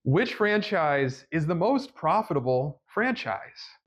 Which franchise is the most profitable franchise?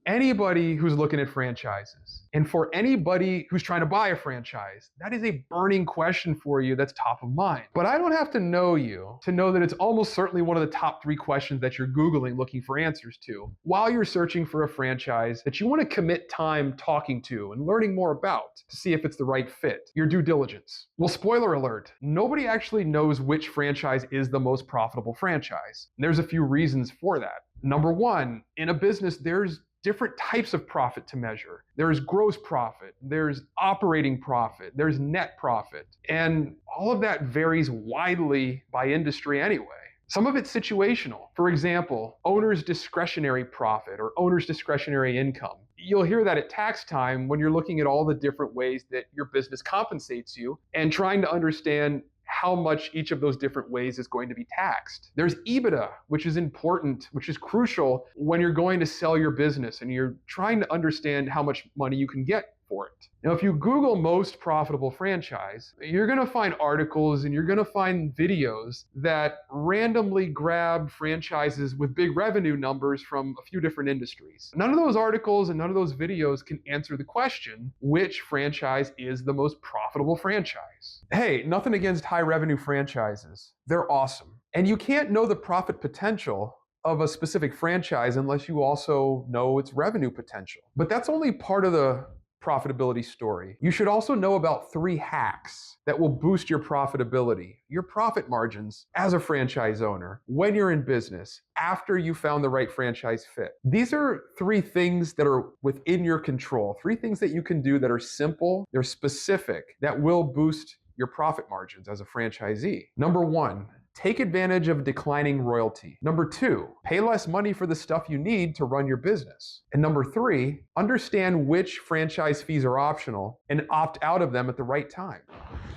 Anybody who's looking at franchises, and for anybody who's trying to buy a franchise, that is a burning question for you that's top of mind. But I don't have to know you to know that it's almost certainly one of the top 3 questions that you're Googling looking for answers to while you're searching for a franchise that you want to commit time talking to and learning more about to see if it's the right fit, your due diligence. Well, spoiler alert, nobody actually knows which franchise is the most profitable franchise. And there's a few reasons for that. Number one, in a business, there's different types of profit to measure. There's gross profit, there's operating profit, there's net profit, and all of that varies widely by industry anyway. Some of it's situational. For example, owner's discretionary profit or owner's discretionary income. You'll hear that at tax time when you're looking at all the different ways that your business compensates you and trying to understand how much each of those different ways is going to be taxed. There's EBITDA, which is important, which is crucial when you're going to sell your business and you're trying to understand how much money you can get for it. Now, if you Google most profitable franchise, you're going to find articles and you're going to find videos that randomly grab franchises with big revenue numbers from a few different industries. None of those articles and none of those videos can answer the question, which franchise is the most profitable franchise? Hey, nothing against high revenue franchises. They're awesome. And you can't know the profit potential of a specific franchise unless you also know its revenue potential. But that's only part of the profitability story. You should also know about 3 hacks that will boost your profitability, your profit margins as a franchise owner when you're in business after you found the right franchise fit. These are 3 things that are within your control, 3 things that you can do that are simple, they're specific, that will boost your profit margins as a franchisee. Number 1, take advantage of declining royalty. Number 2, pay less money for the stuff you need to run your business. And number 3, understand which franchise fees are optional and opt out of them at the right time.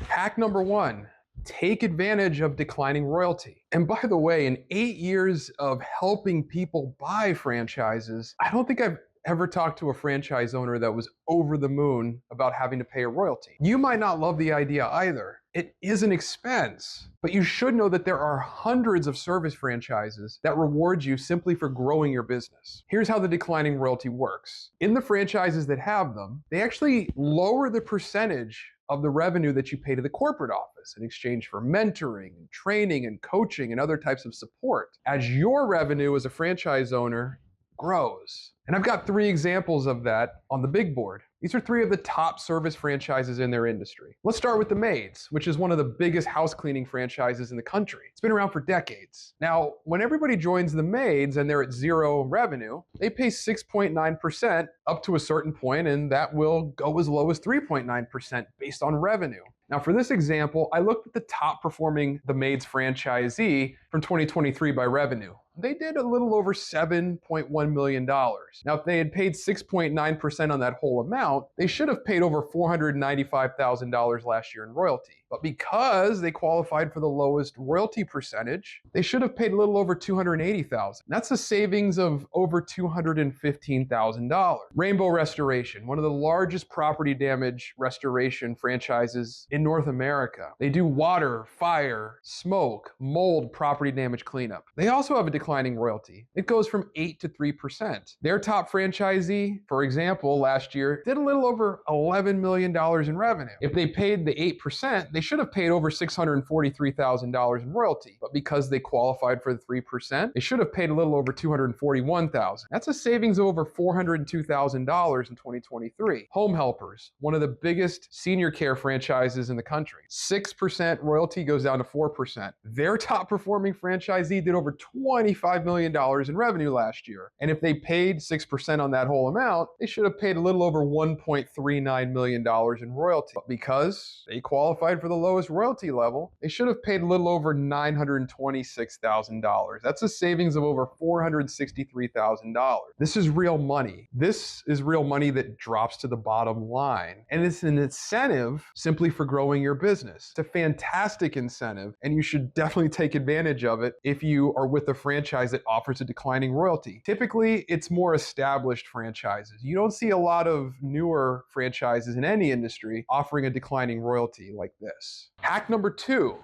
Hack number 1, take advantage of declining royalty. And by the way, in 8 years of helping people buy franchises, I don't think I've ever talked to a franchise owner that was over the moon about having to pay a royalty. You might not love the idea either. It is an expense, but you should know that there are hundreds of service franchises that reward you simply for growing your business. Here's how the declining royalty works. In the franchises that have them, they actually lower the percentage of the revenue that you pay to the corporate office in exchange for mentoring and training and coaching and other types of support as your revenue as a franchise owner grows. And I've got 3 examples of that on the big board. These are 3 of the top service franchises in their industry. Let's start with the Maids, which is one of the biggest house cleaning franchises in the country. It's been around for decades. Now, when everybody joins the Maids and they're at 0 revenue, they pay 6.9% up to a certain point, and that will go as low as 3.9% based on revenue. Now, for this example, I looked at the top performing The Maids franchisee from 2023 by revenue. They did a little over $7.1 million. Now, if they had paid 6.9% on that whole amount, they should have paid over $495,000 last year in royalty. But because they qualified for the lowest royalty percentage, they should have paid a little over $280,000. That's a savings of over $215,000. Rainbow Restoration, one of the largest property damage restoration franchises in North America. They do water, fire, smoke, mold property damage cleanup. They also have a declining royalty. It goes from 8 to 3%. Their top franchisee, for example, last year did a little over $11 million in revenue. If they paid the 8%, they should have paid over $643,000 in royalty. But because they qualified for the 3%, they should have paid a little over $241,000. That's a savings of over $402,000 in 2023. Home Helpers, one of the biggest senior care franchises in the country. 6% royalty goes down to 4%. Their top performing franchisee did over $25 million in revenue last year. And if they paid 6% on that whole amount, they should have paid a little over $1.39 million in royalty. But because they qualified for the lowest royalty level, they should have paid a little over $926,000. That's a savings of over $463,000. This is real money. This is real money that drops to the bottom line. And it's an incentive simply for growing your business. It's a fantastic incentive, and you should definitely take advantage of it if you are with a franchise that offers a declining royalty. Typically, it's more established franchises. You don't see a lot of newer franchises in any industry offering a declining royalty like this. Hack number 2,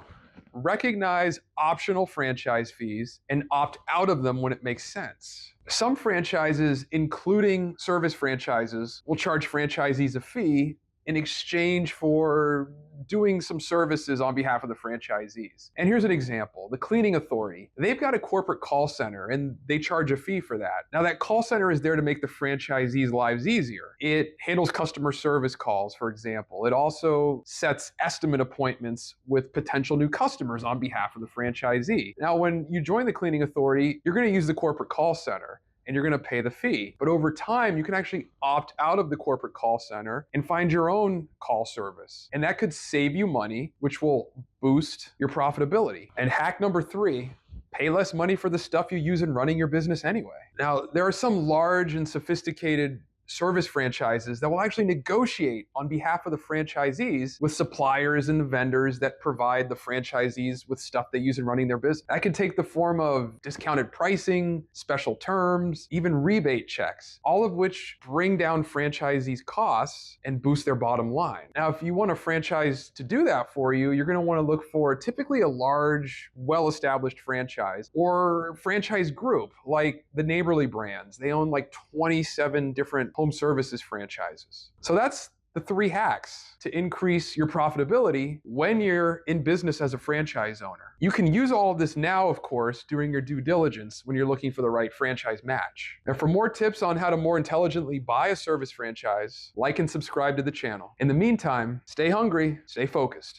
recognize optional franchise fees and opt out of them when it makes sense. Some franchises, including service franchises, will charge franchisees a fee in exchange for doing some services on behalf of the franchisees. And here's an example. The cleaning authority, they've got a corporate call center and they charge a fee for that. Now that call center is there to make the franchisees' lives easier. It handles customer service calls, for example. It also sets estimate appointments with potential new customers on behalf of the franchisee. Now when you join the cleaning authority, you're going to use the corporate call center and you're going to pay the fee. But over time, you can actually opt out of the corporate call center and find your own call service. And that could save you money, which will boost your profitability. And hack number 3, pay less money for the stuff you use in running your business anyway. Now, there are some large and sophisticated service franchises that will actually negotiate on behalf of the franchisees with suppliers and vendors that provide the franchisees with stuff they use in running their business. That could take the form of discounted pricing, special terms, even rebate checks, all of which bring down franchisees' costs and boost their bottom line. Now, if you want a franchise to do that for you, you're going to want to look for typically a large, well-established franchise or franchise group like the Neighborly Brands. They own like 27 different home services franchises. So that's the 3 hacks to increase your profitability when you're in business as a franchise owner. You can use all of this now, of course, during your due diligence when you're looking for the right franchise match. Now, for more tips on how to more intelligently buy a service franchise, like and subscribe to the channel. In the meantime, stay hungry, stay focused.